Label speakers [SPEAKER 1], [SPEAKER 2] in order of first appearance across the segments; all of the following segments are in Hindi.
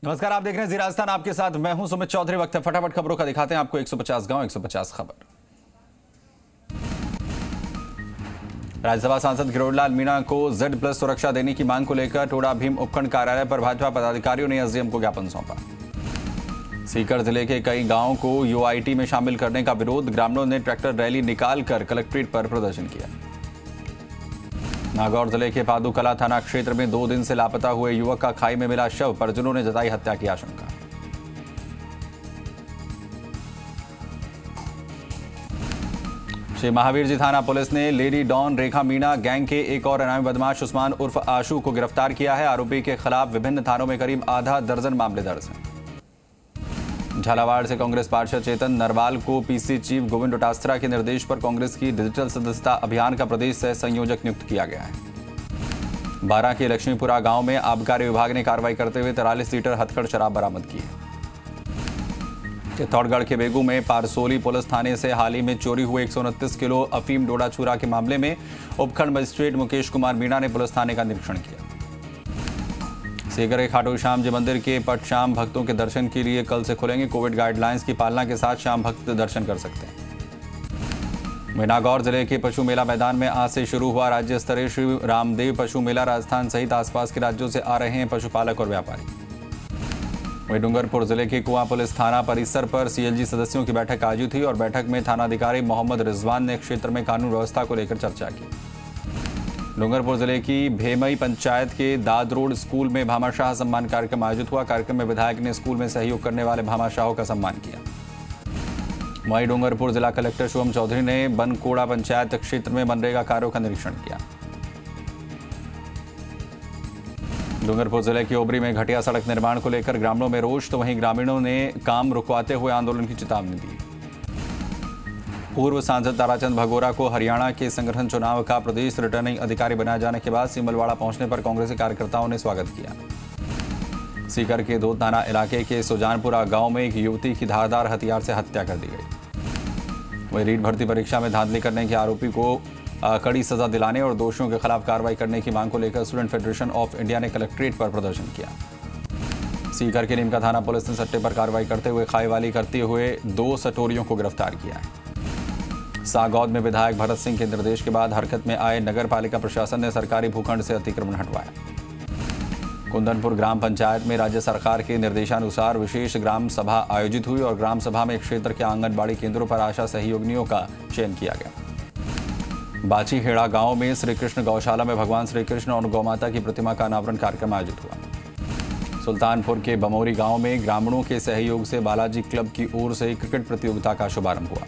[SPEAKER 1] नमस्कार, आप देख रहे हैं जी राजस्थान, आपके साथ मैं हूं सुमित चौधरी। वक्त है फटाफट खबरों का, दिखाते हैं आपको 150 गांव 150 खबर। राज्यसभा सांसद गिरोधलाल मीणा को Z+ सुरक्षा देने की मांग को लेकर टोडा भीम उपखंड कार्यालय पर भाजपा पदाधिकारियों ने SDM को ज्ञापन सौंपा। सीकर जिले के कई गांवों को UIT में शामिल करने का विरोध, ग्रामीणों ने ट्रैक्टर रैली निकालकर कलेक्ट्रेट पर प्रदर्शन किया। नागौर जिले के पादुकला थाना क्षेत्र में 2 दिन से लापता हुए युवक का खाई में मिला शव, परिजनों ने जताई हत्या की आशंका। श्री महावीर जी थाना पुलिस ने लेडी डॉन रेखा मीणा गैंग के एक और इनामी बदमाश उस्मान उर्फ आशू को गिरफ्तार किया है। आरोपी के खिलाफ विभिन्न थानों में करीब आधा दर्जन मामले दर्ज हैं। झालावाड़ से कांग्रेस पार्षद चेतन नरवाल को PC चीफ गोविंद डोटासरा के निर्देश पर कांग्रेस की डिजिटल सदस्यता अभियान का प्रदेश सह संयोजक नियुक्त किया गया है। 12 के लक्ष्मीपुरा गांव में आबकारी विभाग ने कार्रवाई करते हुए 43 लीटर हथकड़ शराब बरामद की है। चित्तौड़गढ़ के बेगू में पारसोली पुलिस थाने से हाल ही में चोरी हुए 129 किलो अफीम डोडा चूरा के मामले में उपखंड मजिस्ट्रेट मुकेश कुमार मीणा ने पुलिस थाने का निरीक्षण किया। सीकर के खाटू श्याम जी मंदिर के पट शाम भक्तों के दर्शन के लिए कल से खुलेंगे। कोविड गाइडलाइंस की पालना के साथ शाम भक्त दर्शन कर सकते हैं। नागौर जिले के पशु मेला मैदान में आज से शुरू हुआ राज्य स्तरीय श्री रामदेव पशु मेला। राजस्थान सहित आसपास के राज्यों से आ रहे हैं पशुपालक और व्यापारी। वहीं डूंगरपुर जिले के कुआं पुलिस थाना परिसर पर CLG सदस्यों की बैठक आयोजित हुई और बैठक में थानाधिकारी मोहम्मद रिजवान ने क्षेत्र में कानून व्यवस्था को लेकर चर्चा की। डूंगरपुर जिले की भेमई पंचायत के दाद रोड स्कूल में भामाशाह सम्मान कार्यक्रम आयोजित हुआ। कार्यक्रम में विधायक ने स्कूल में सहयोग करने वाले भामाशाहों का सम्मान किया। वहीं डूंगरपुर जिला कलेक्टर शुभम चौधरी ने बनकोड़ा पंचायत क्षेत्र में मनरेगा कार्यों का निरीक्षण किया। डूंगरपुर जिले की ओबरी में घटिया सड़क निर्माण को लेकर ग्रामीणों में रोष, तो वहीं ग्रामीणों ने काम रुकवाते हुए आंदोलन की चेतावनी दी। पूर्व सांसद ताराचंद भगोरा को हरियाणा के संगठन चुनाव का प्रदेश रिटर्निंग अधिकारी बनाए जाने के बाद सिमलवाड़ा पहुंचने पर कांग्रेसी कार्यकर्ताओं ने स्वागत किया। सीकर के दो थाना इलाके के सुजानपुरा गांव में एक युवती की धारदार हथियार से हत्या कर दी गई। वहीं रीट भर्ती परीक्षा में धांधली करने के आरोपी को कड़ी सजा दिलाने और दोषियों के खिलाफ कार्रवाई करने की मांग को लेकर स्टूडेंट फेडरेशन ऑफ इंडिया ने कलेक्ट्रेट पर प्रदर्शन किया। सीकर के नीमका थाना पुलिस ने सट्टे पर कार्रवाई करते हुए खाईवाली करते हुए 2 सटोरियों को गिरफ्तार किया है। सागौद में विधायक भरत सिंह के निर्देश के बाद हरकत में आए नगर पालिका प्रशासन ने सरकारी भूखंड से अतिक्रमण हटवाया। कुंदनपुर ग्राम पंचायत में राज्य सरकार के निर्देशानुसार विशेष ग्राम सभा आयोजित हुई और ग्राम सभा में क्षेत्र के आंगनबाड़ी केंद्रों पर आशा सहयोगिनियों का चयन किया गया। बाची हेड़ा गांव में श्री कृष्ण गौशाला में भगवान श्री कृष्ण और गौमाता की प्रतिमा का अनावरण कार्यक्रम आयोजित हुआ। सुल्तानपुर के बमोरी गांव में ग्रामीणों के सहयोग से बालाजी क्लब की ओर से क्रिकेट प्रतियोगिता का शुभारंभ हुआ।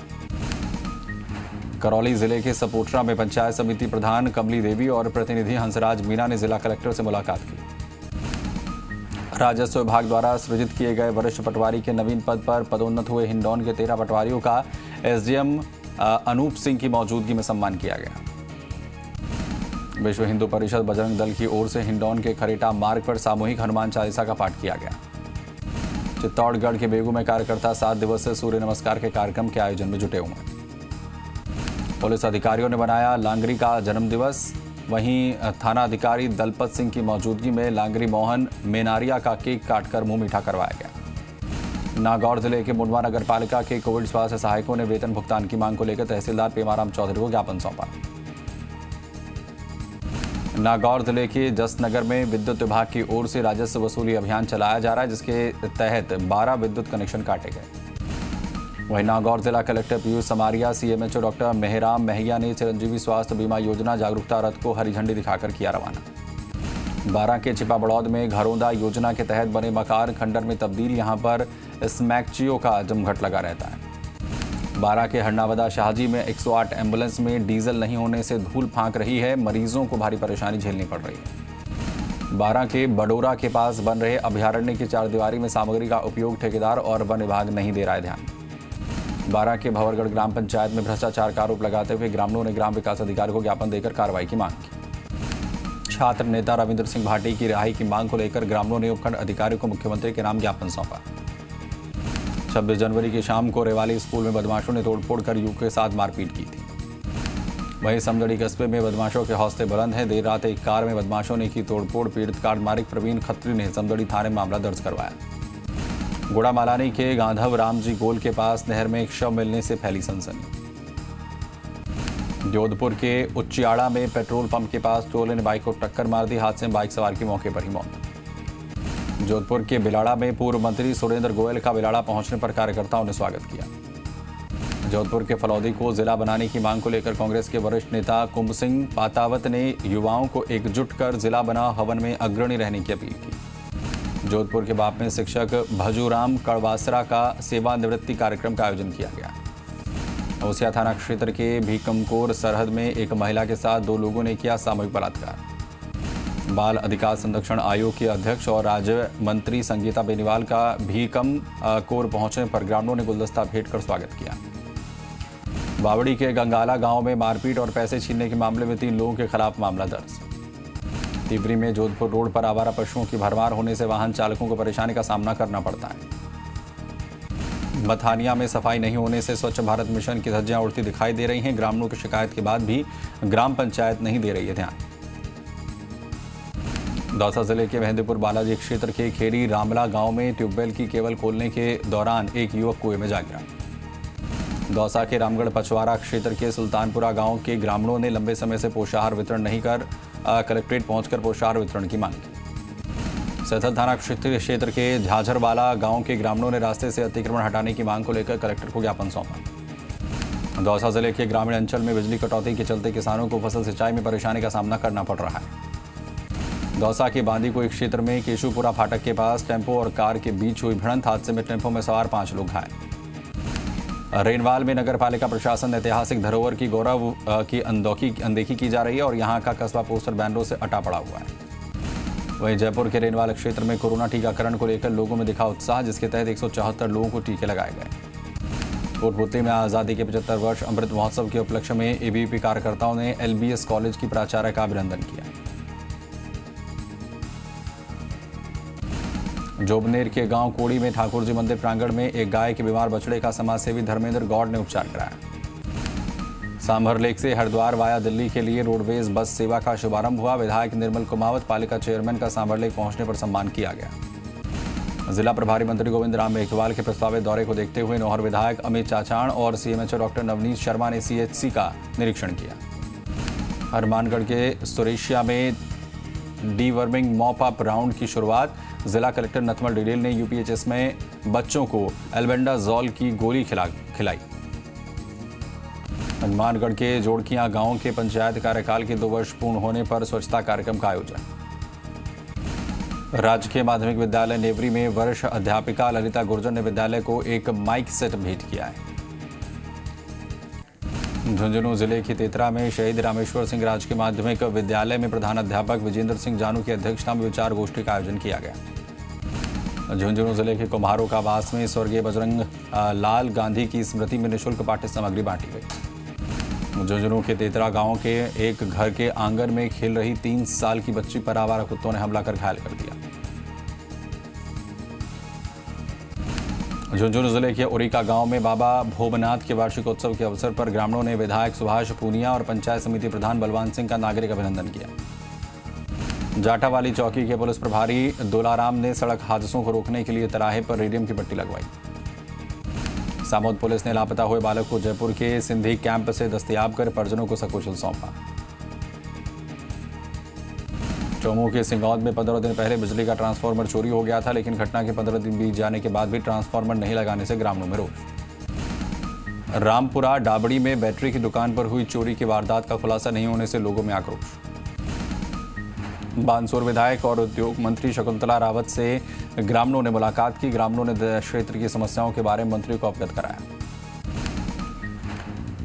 [SPEAKER 1] करौली जिले के सपोटरा में पंचायत समिति प्रधान कमली देवी और प्रतिनिधि हंसराज मीणा ने जिला कलेक्टर से मुलाकात की। राजस्व विभाग द्वारा सृजित किए गए वरिष्ठ पटवारी के नवीन पद पर पदोन्नत हुए हिंडौन के 13 पटवारियों का SDM अनूप सिंह की मौजूदगी में सम्मान किया गया। विश्व हिंदू परिषद बजरंग दल की ओर से हिंडौन के खरेटा मार्ग पर सामूहिक हनुमान चालीसा का पाठ किया गया। चित्तौड़गढ़ के बेगू में कार्यकर्ता 7 दिवसीय सूर्य नमस्कार के कार्यक्रम के आयोजन में जुटे हुए। पुलिस अधिकारियों ने मनाया लांगरी का जन्मदिवस। वहीं थाना अधिकारी दलपत सिंह की मौजूदगी में लांगरी मोहन मेनारिया का केक काटकर मुंह मीठा करवाया गया। नागौर जिले के मुंडवा नगर पालिका के कोविड स्वास्थ्य सहायकों ने वेतन भुगतान की मांग को लेकर तहसीलदार पेमाराम चौधरी को ज्ञापन सौंपा। नागौर जिले के जसनगर में विद्युत विभाग की ओर से राजस्व वसूली अभियान चलाया जा रहा है, जिसके तहत 12 विद्युत कनेक्शन काटे गए। वहीं नागौर जिला collector Piyush Samaria, CMHO doctor Mehram Mahaiya ने चिरंजीवी स्वास्थ्य बीमा योजना जागरूकता रथ को हरी झंडी दिखाकर किया रवाना। 12 के छिपा बड़ौद में घरौंदा योजना के तहत बने मकान खंडर में तब्दील, यहां पर स्मैकचियो का जमघट लगा रहता है। 12 के हरनावदा शाहजी में 108 एम्बुलेंस में डीजल नहीं होने से धूल फांक रही है, मरीजों को भारी परेशानी झेलनी पड़ रही है। 12 के बडोरा के पास बन रहे अभयारण्य की 4 दीवारी में सामग्री का उपयोग ठेकेदार और वन विभाग नहीं दे रहा है ध्यान। 12 के भंवरगढ़ ग्राम पंचायत में भ्रष्टाचार का आरोप लगाते हुए ग्रामीणों ने ग्राम विकास अधिकारी को ज्ञापन देकर कार्रवाई की मांग की। छात्र नेता रविंद्र सिंह भाटी की रिहाई की मांग को लेकर ग्रामीणों ने उपखंड अधिकारी को मुख्यमंत्री के नाम ज्ञापन सौंपा। 26 जनवरी की शाम को रेवाली स्कूल में बदमाशों ने तोड़फोड़ कर युवक के साथ मारपीट की थी। वहीं समदड़ी कस्बे में बदमाशों के हौसले बुलंद हैं। देर रात एक कार में बदमाशों ने की तोड़फोड़। पीड़ित कार मालिक प्रवीण खत्री ने समदड़ी थाने में मामला दर्ज करवाया। गोड़ा मालानी के गांधव रामजी गोल के पास नहर में एक शव मिलने से फैली सनसनी। जोधपुर के उच्चियाड़ा में पेट्रोल पंप के पास ट्रोले ने बाइक को टक्कर मार दी। हादसे में बाइक सवार की मौके पर ही मौत। जोधपुर के बिलाड़ा में पूर्व मंत्री सुरेंद्र गोयल का बिलाड़ा पहुंचने पर कार्यकर्ताओं ने स्वागत किया। जोधपुर के फलौदी को जिला बनाने की मांग को लेकर कांग्रेस के वरिष्ठ नेता कुंभ सिंह पातावत ने युवाओं को एकजुट कर जिला बना हवन में अग्रणी रहने की अपील की। जोधपुर के बाप में शिक्षक भजूराम कड़वासरा का सेवानिवृत्ति कार्यक्रम का आयोजन किया गया। ओसिया थाना क्षेत्र के भीकमकोर सरहद में एक महिला के साथ 2 लोगों ने किया सामूहिक बलात्कार। बाल अधिकार संरक्षण आयोग के अध्यक्ष और राज्य मंत्री संगीता बेनीवाल का भीकमकोर पहुंचने पर ग्रामीणों ने गुलदस्ता भेंट कर स्वागत किया। बावड़ी के गंगाला गांव में मारपीट और पैसे छीनने के मामले में 3 लोगों के खिलाफ मामला दर्ज। तिबरी में जोधपुर रोड पर आवारा पशुओं की भरमार होने से वाहन चालकों को परेशानी का सामना करना पड़ता है। मथानिया में सफाई नहीं होने से स्वच्छ भारत मिशन की धज्जियां उड़ती दिखाई दे रही हैं। ग्रामीणों की शिकायत के बाद भी ग्राम पंचायत नहीं दे रही है ध्यान। दौसा जिले के मेहंदीपुर बालाजी क्षेत्र के खेड़ी रामला गांव में ट्यूबवेल की केबल खोलने के दौरान एक युवक कुएं में जा गिरा। दौसा के रामगढ़ पचवारा क्षेत्र के सुल्तानपुरा गांव के ग्रामीणों ने लंबे समय से पोषाहार वितरण नहीं कर कलेक्ट्रेट पहुंचकर पोषाहार वितरण की मांग की। सैथल थाना क्षेत्र के झाझरवाला गांव के ग्रामीणों ने रास्ते से अतिक्रमण हटाने की मांग को लेकर कलेक्टर को ज्ञापन सौंपा। दौसा जिले के ग्रामीण अंचल में बिजली कटौती के चलते किसानों को फसल सिंचाई में परेशानी का सामना करना पड़ रहा है। दौसा के बांदीकुई क्षेत्र में केशुपुरा फाटक के पास टेम्पो और कार के बीच हुई भिड़ंत हादसे में टेम्पो में सवार 5 लोग घायल। रेनवाल में नगर पालिका प्रशासन ऐतिहासिक धरोहर की गौरव की अनदेखी की जा रही है और यहाँ का कस्बा पोस्टर बैनरों से अटा पड़ा हुआ है। वहीं जयपुर के रेनवाल क्षेत्र में कोरोना टीकाकरण को लेकर लोगों में दिखा उत्साह, जिसके तहत 174 लोगों को टीके लगाए गए। कोटपुतली में आज़ादी के 75 वर्ष अमृत महोत्सव के उपलक्ष्य में एबीवीपी कार्यकर्ताओं ने एलबीएस कॉलेज की प्राचार्य का अभिनंदन किया। जोबनेर के गांव कोड़ी में ठाकुर जी मंदिर प्रांगण में एक गाय के बीमार बछड़े का समाजसेवी धर्मेंद्र गौड़ ने उपचार कराया। सांभर लेक से हरिद्वार वाया दिल्ली के लिए रोडवेज बस सेवा का शुभारंभ हुआ। विधायक निर्मल कुमावत पालिका चेयरमैन का सांभर लेक पहुंचने पर सम्मान किया गया। जिला प्रभारी मंत्री गोविंद राम मेघवाल के प्रस्तावित दौरे को देखते हुए नौहर विधायक अमित चाचाण और सीएमएचओ डॉक्टर नवनीत शर्मा ने सीएचसी का निरीक्षण किया। हनुमानगढ़ के सुरेशिया में डीवर्मिंग मॉप अप राउंड की शुरुआत। जिला कलेक्टर नथमल डिडेल ने यूपीएचएस में बच्चों को एल्बेंडाजोल की गोली खिलाई। हनुमानगढ़ के जोड़कियां गांव के पंचायत कार्यकाल के 2 वर्ष पूर्ण होने पर स्वच्छता कार्यक्रम का आयोजन। राजकीय माध्यमिक विद्यालय नेवरी में वरिष्ठ अध्यापिका ललिता गुर्जर ने विद्यालय को एक माइक सेट भेंट किया है। झुंझुनू जिले की तेतरा में शहीद रामेश्वर सिंह राजकीय माध्यमिक विद्यालय में प्रधान अध्यापक विजेंद्र सिंह जानू की अध्यक्षता में विचार गोष्ठी का आयोजन किया गया। झुंझुनू जिले के कुम्हारों का आवास में स्वर्गीय बजरंग लाल गांधी की स्मृति में निःशुल्क पाठ्य सामग्री बांटी गई। झुंझुनू के तेतरा गांव के एक घर के आंगन में खेल रही 3 साल की बच्ची पर आवारा कुत्तों ने हमला कर घायल कर दिया। झुंझुनू जिले के उरिका गांव में बाबा भोबनाथ के वार्षिकोत्सव के अवसर पर ग्रामीणों ने विधायक सुभाष पूनिया और पंचायत समिति प्रधान बलवान सिंह का नागरिक अभिनंदन किया। जाटावाली चौकी के पुलिस प्रभारी दुलाराम ने सड़क हादसों को रोकने के लिए तिराहे पर रेडियम की पट्टी लगवाई। सामोद पुलिस ने लापता हुए बालक को जयपुर के सिंधी कैंप से दस्तयाब कर परिजनों को सकुशल सौंपा। चौमू के सिंगौद में 15 दिन पहले बिजली का ट्रांसफार्मर चोरी हो गया था, लेकिन घटना के 15 दिन बीत जाने के बाद भी ट्रांसफार्मर नहीं लगाने से ग्रामीणों में रोष। रामपुरा डाबड़ी में बैटरी की दुकान पर हुई चोरी की वारदात का खुलासा नहीं होने से लोगों में आक्रोश। बानसूर विधायक और उद्योग मंत्री शकुंतला रावत से ग्रामीणों ने मुलाकात की। ग्रामीणों ने क्षेत्र की समस्याओं के बारे में मंत्री को अवगत कराया।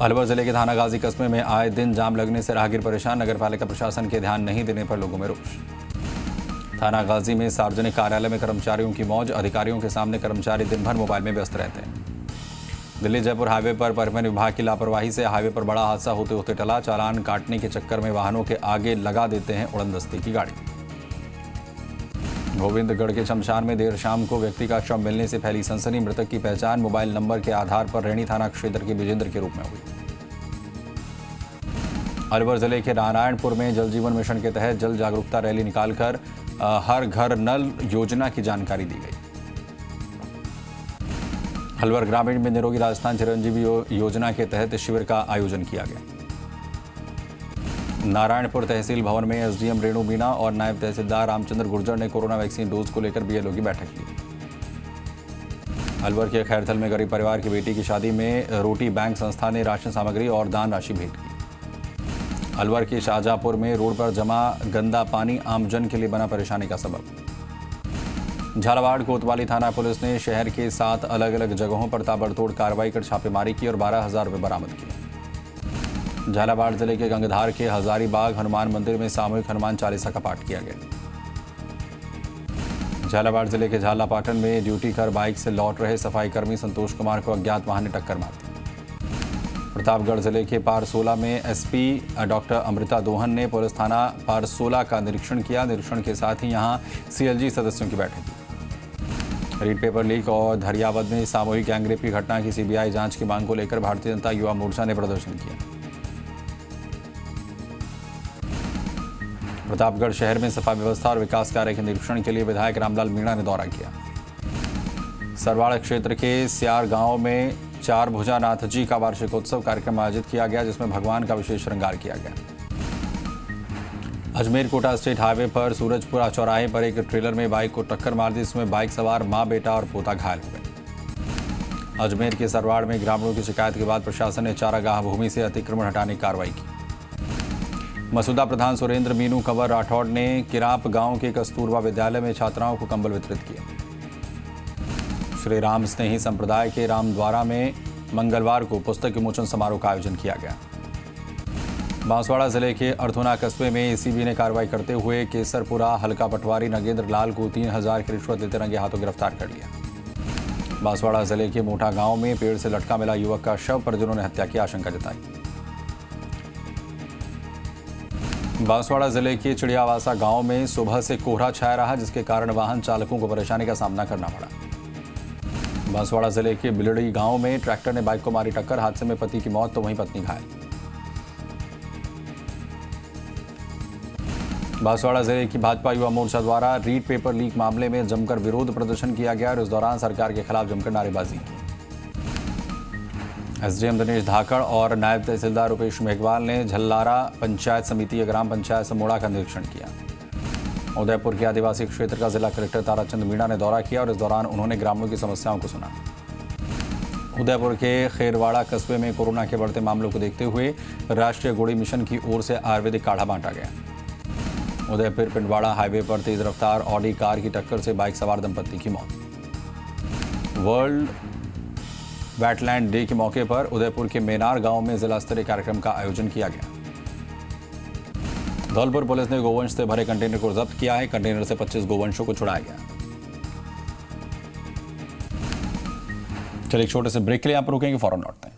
[SPEAKER 1] अलवर जिले के थाना गाजी कस्बे में आए दिन जाम लगने से राहगीर परेशान। नगरपालिका प्रशासन के ध्यान नहीं देने पर लोगों में रोष। थाना गाजी में सार्वजनिक कार्यालय में कर्मचारियों की मौज। अधिकारियों के सामने कर्मचारी दिन भर मोबाइल में व्यस्त रहते हैं। दिल्ली जयपुर हाईवे पर परिवहन विभाग की लापरवाही से हाईवे पर बड़ा हादसा होते होते टला। चालान काटने के चक्कर में वाहनों के आगे लगा देते हैं उड़नदस्ते की गाड़ी। गोविंदगढ़ के शमशान में देर शाम को व्यक्ति का शव मिलने से फैली सनसनी। मृतक की पहचान मोबाइल नंबर के आधार पर रैणी थाना क्षेत्र के विजेंद्र के रूप में हुई। अलवर जिले के नारायणपुर में जल जीवन मिशन के तहत जल जागरूकता रैली निकालकर हर घर नल योजना की जानकारी दी गई। अलवर ग्रामीण में निरोगी राजस्थान चिरंजीवी योजना के तहत शिविर का आयोजन किया गया। नारायणपुर तहसील भवन में एसडीएम रेणु मीणा और नायब तहसीलदार रामचंद्र गुर्जर ने कोरोना वैक्सीन डोज को लेकर बीएलओ की बैठक की। अलवर के खैरथल में गरीब परिवार की बेटी की शादी में रोटी बैंक संस्था ने राशन सामग्री और दान राशि भेंट की। अलवर के शाहजहांपुर में रोड पर जमा गंदा पानी आमजन के लिए बना परेशानी का सबब। झालावाड़ कोतवाली थाना पुलिस ने शहर के 7 अलग अलग जगहों पर ताबड़तोड़ कार्रवाई कर छापेमारी की और 12,000 रुपये बरामद किए। झालावाड़ जिले के गंगधार के हजारीबाग हनुमान मंदिर में सामूहिक हनुमान चालीसा का पाठ किया गया। झालावाड़ जिले के झालापाटन में ड्यूटी कर बाइक से लौट रहे सफाई कर्मी संतोष कुमार को अज्ञात वाहन ने टक्कर मार दी। प्रतापगढ़ जिले के पारसोला में एसपी डॉक्टर अमृता दोहन ने पुलिस थाना पारसोला का निरीक्षण किया। निरीक्षण के साथ ही यहां सीएलजी सदस्यों की बैठक की। रीड पेपर लीक और धरियावद में सामूहिक गैंगरेप की घटना की सीबीआई जांच की मांग को लेकर भारतीय जनता युवा मोर्चा ने प्रदर्शन किया। प्रतापगढ़ शहर में सफाई व्यवस्था और विकास कार्य के निरीक्षण के लिए विधायक रामलाल मीणा ने दौरा किया। सरवाड़ा क्षेत्र के सियार गांव में 4 भुजानाथ जी का वार्षिकोत्सव कार्यक्रम आयोजित किया गया, जिसमें भगवान का विशेष श्रृंगार किया गया। अजमेर कोटा स्टेट हाईवे पर सूरजपुरा चौराहे पर एक ट्रेलर में बाइक को टक्कर मार दी, जिसमें बाइक सवार मां, बेटा और पोता घायल हो गए। अजमेर के सरवाड़ में ग्रामीणों की शिकायत के बाद प्रशासन ने चारागाह भूमि से अतिक्रमण हटाने की कार्रवाई की। मसूदा प्रधान सुरेंद्र मीनू कंवर राठौड़ ने किराप गांव के कस्तूरबा विद्यालय में छात्राओं को कंबल वितरित किए। श्री राम स्नेही संप्रदाय के रामद्वारा में मंगलवार को पुस्तक विमोचन समारोह का आयोजन किया गया। बांसवाड़ा जिले के अर्थुना कस्बे में एसीबी ने कार्रवाई करते हुए केसरपुरा हल्का पटवारी नगेंद्र लाल को 3,000 की रिश्वत लेते रंगे हाथों गिरफ्तार कर लिया। बांसवाड़ा जिले के मोटा गांव में पेड़ से लटका मिला युवक का शव, परिजनों ने हत्या की आशंका जताई। बांसवाड़ा जिले के चिड़ियावासा गांव में सुबह से कोहरा छाया रहा, जिसके कारण वाहन चालकों को परेशानी का सामना करना पड़ा। बांसवाड़ा जिले के बिलड़ी गांव में ट्रैक्टर ने बाइक को मारी टक्कर, हादसे में पति की मौत तो वहीं पत्नी घायल। बांसवाड़ा जिले की भाजपा युवा मोर्चा द्वारा रीड पेपर लीक मामले में जमकर विरोध प्रदर्शन किया गया और इस दौरान सरकार के खिलाफ जमकर नारेबाजी की। एसडीएम दिनेश धाकड़ और नायब तहसीलदार रुपेश मेघवाल ने झल्लारा पंचायत समिति ग्राम पंचायत समोड़ा का निरीक्षण किया। उदयपुर के आदिवासी क्षेत्र का जिला कलेक्टर ताराचंद मीणा ने दौरा किया और इस दौरान उन्होंने ग्रामीणों की समस्याओं को सुना। उदयपुर के खेरवाड़ा कस्बे में कोरोना के बढ़ते मामलों को देखते हुए राष्ट्रीय गोड़ी मिशन की ओर से आयुर्वेदिक काढ़ा बांटा गया। उदयपुर पिंडवाड़ा हाईवे पर तेज रफ्तार ऑडी कार की टक्कर से बाइक सवार दंपत्ति की मौत। वर्ल्ड वेटलैंड डे के मौके पर उदयपुर के मेनार गांव में जिला स्तरीय कार्यक्रम का आयोजन किया गया। धौलपुर पुलिस ने गोवंश से भरे कंटेनर को जब्त किया है। कंटेनर से 25 गोवंशों को छुड़ाया गया। चलिए एक छोटे से ब्रेक के लिए आप रुकेंगे, फौरन लौटते हैं।